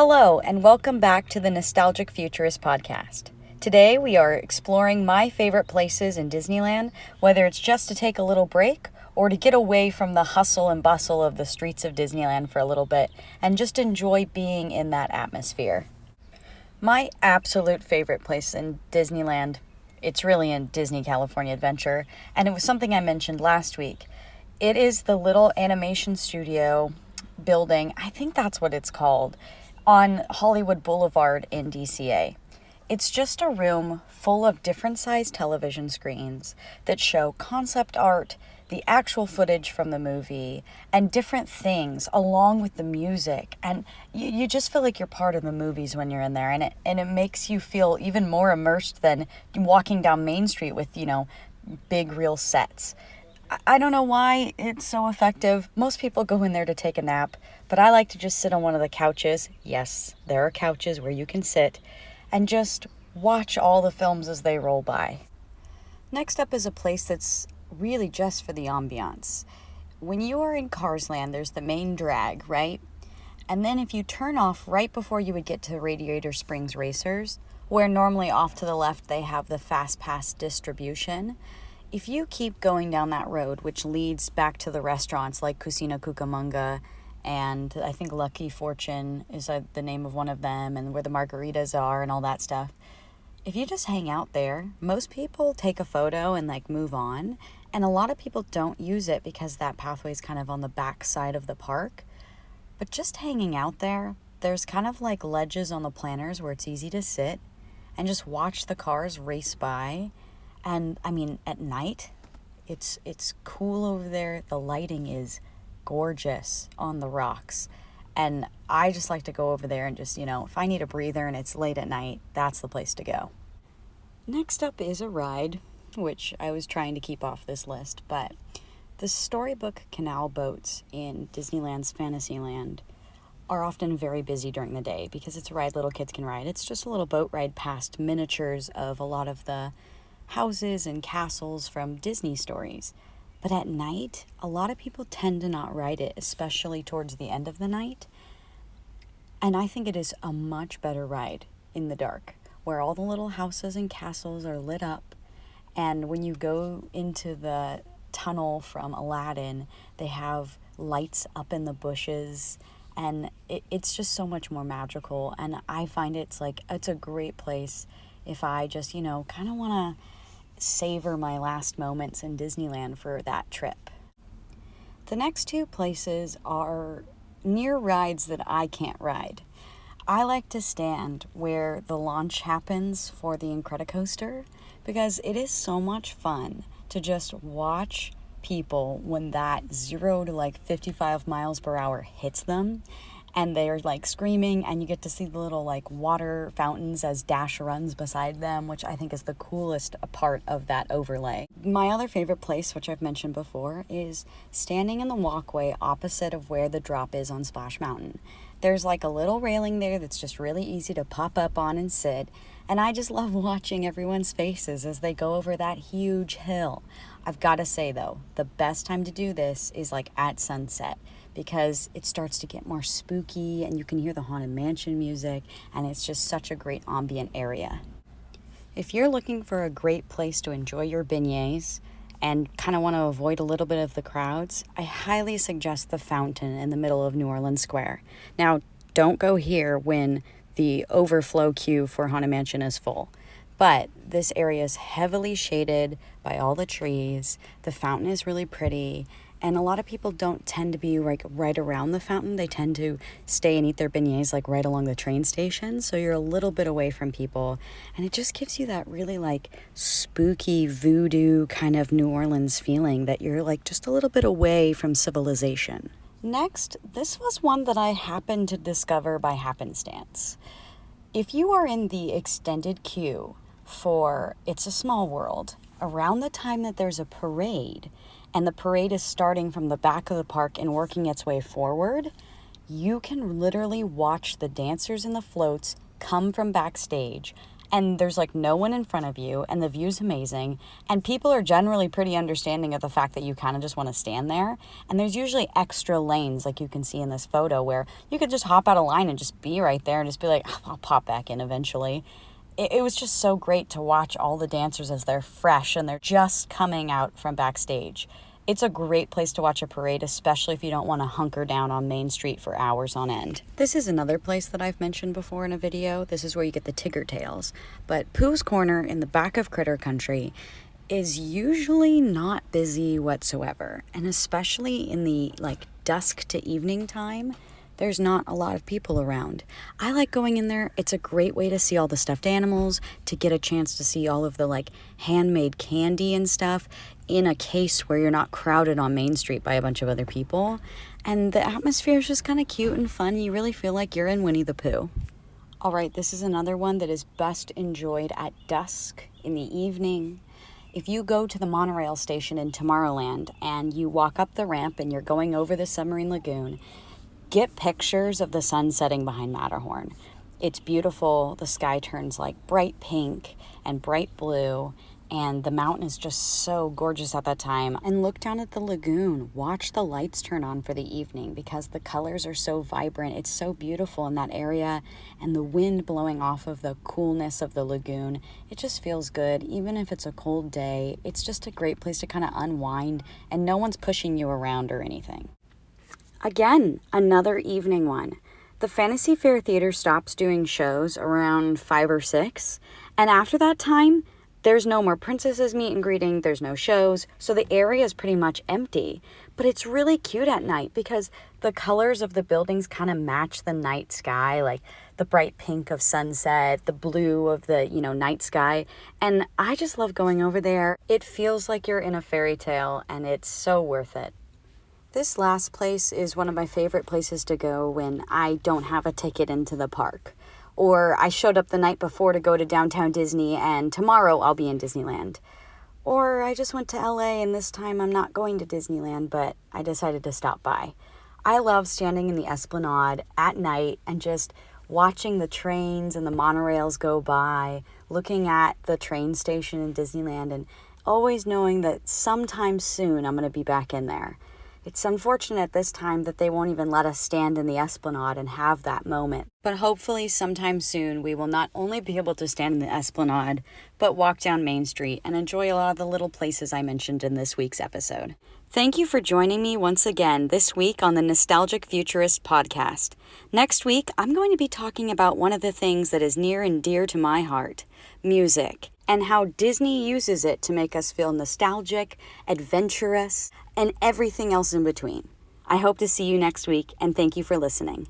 Hello, and welcome back to the Nostalgic Futurist podcast. Today we are exploring my favorite places in Disneyland, whether it's just to take a little break or to get away from the hustle and bustle of the streets of Disneyland for a little bit and just enjoy being in that atmosphere. My absolute favorite place in Disneyland, it's really in Disney California Adventure, and it was something I mentioned last week. It is the little animation studio building, I think that's what it's called, on Hollywood Boulevard in DCA. It's just a room full of different sized television screens that show concept art, the actual footage from the movie, and different things along with the music. And you just feel like you're part of the movies when you're in there, and it makes you feel even more immersed than walking down Main Street with, big real sets. I don't know why it's so effective. Most people go in there to take a nap, but I like to just sit on one of the couches. Yes, there are couches where you can sit and just watch all the films as they roll by. Next up is a place that's really just for the ambiance. When you are in Cars Land, there's the main drag, right? And then if you turn off right before you would get to Radiator Springs Racers, where normally off to the left they have the Fast Pass distribution, if you keep going down that road, which leads back to the restaurants like Kusina Cucamonga, and I think Lucky Fortune is the name of one of them, and where the margaritas are and all that stuff, if you just hang out there, most people take a photo and move on, and a lot of people don't use it because that pathway is kind of on the back side of the park. But just hanging out there, there's kind of like ledges on the planters where it's easy to sit and just watch the cars race by. And at night, it's cool over there. The lighting is gorgeous on the rocks. And I just like to go over there and just, if I need a breather and it's late at night, that's the place to go. Next up is a ride, which I was trying to keep off this list, but the Storybook Canal boats in Disneyland's Fantasyland are often very busy during the day because it's a ride little kids can ride. It's just a little boat ride past miniatures of a lot of the houses and castles from Disney stories. But at night, a lot of people tend to not ride it, especially towards the end of the night. And I think it is a much better ride in the dark, where all the little houses and castles are lit up. And when you go into the tunnel from Aladdin, they have lights up in the bushes. And it's just so much more magical. And I find it's a great place if I just, kind of want to savor my last moments in Disneyland for that trip. The next two places are near rides that I can't ride. I like to stand where the launch happens for the Incredicoaster because it is so much fun to just watch people when that 0 to 55 miles per hour hits them. And they're screaming, and you get to see the little water fountains as Dash runs beside them, which I think is the coolest part of that overlay. My other favorite place, which I've mentioned before, is standing in the walkway opposite of where the drop is on Splash Mountain. There's a little railing there that's just really easy to pop up on and sit, and I just love watching everyone's faces as they go over that huge hill. I've got to say though, the best time to do this is at sunset, because it starts to get more spooky and you can hear the Haunted Mansion music, and it's just such a great ambient area. If you're looking for a great place to enjoy your beignets and kind of want to avoid a little bit of the crowds, I highly suggest the fountain in the middle of New Orleans Square. Now, don't go here when the overflow queue for Haunted Mansion is full. But this area is heavily shaded by all the trees. The fountain is really pretty. And a lot of people don't tend to be right around the fountain. They tend to stay and eat their beignets right along the train station. So you're a little bit away from people. And it just gives you that really spooky voodoo kind of New Orleans feeling that you're just a little bit away from civilization. Next, this was one that I happened to discover by happenstance. If you are in the extended queue for It's a Small World, around the time that there's a parade, and the parade is starting from the back of the park and working its way forward, you can literally watch the dancers and the floats come from backstage and there's like no one in front of you, and the view's amazing, and people are generally pretty understanding of the fact that you kind of just want to stand there. And there's usually extra lanes, like you can see in this photo, where you could just hop out of line and just be right there and just be like, "Oh, I'll pop back in eventually." It was just so great to watch all the dancers as they're fresh and they're just coming out from backstage. It's a great place to watch a parade, especially if you don't want to hunker down on Main Street for hours on end. This is another place that I've mentioned before in a video. This is where you get the Tigger tails. But Poes Corner in the back of Critter Country is usually not busy whatsoever. And especially in the dusk to evening time, there's not a lot of people around. I like going in there. It's a great way to see all the stuffed animals, to get a chance to see all of the handmade candy and stuff in a case where you're not crowded on Main Street by a bunch of other people. And the atmosphere is just kind of cute and fun. You really feel like you're in Winnie the Pooh. All right, this is another one that is best enjoyed at dusk, in the evening. If you go to the monorail station in Tomorrowland and you walk up the ramp and you're going over the Submarine Lagoon, get pictures of the sun setting behind Matterhorn. It's beautiful. The sky turns bright pink and bright blue, and the mountain is just so gorgeous at that time. And look down at the lagoon. Watch the lights turn on for the evening because the colors are so vibrant. It's so beautiful in that area, and the wind blowing off of the coolness of the lagoon. It just feels good. Even if it's a cold day, it's just a great place to kind of unwind, and no one's pushing you around or anything. Again, another evening one. The Fantasy Fair Theater stops doing shows around 5 or 6. And after that time, there's no more princesses meet and greeting. There's no shows. So the area is pretty much empty. But it's really cute at night because the colors of the buildings kind of match the night sky, like the bright pink of sunset, the blue of the, night sky. And I just love going over there. It feels like you're in a fairy tale, and it's so worth it. This last place is one of my favorite places to go when I don't have a ticket into the park. Or I showed up the night before to go to downtown Disney and tomorrow I'll be in Disneyland. Or I just went to LA and this time I'm not going to Disneyland, but I decided to stop by. I love standing in the Esplanade at night and just watching the trains and the monorails go by, looking at the train station in Disneyland, and always knowing that sometime soon I'm going to be back in there. It's unfortunate this time that they won't even let us stand in the Esplanade and have that moment. But hopefully sometime soon we will not only be able to stand in the Esplanade, but walk down Main Street and enjoy a lot of the little places I mentioned in this week's episode. Thank you for joining me once again this week on the Nostalgic Futurist podcast. Next week, I'm going to be talking about one of the things that is near and dear to my heart, music, and how Disney uses it to make us feel nostalgic, adventurous, and everything else in between. I hope to see you next week, and thank you for listening.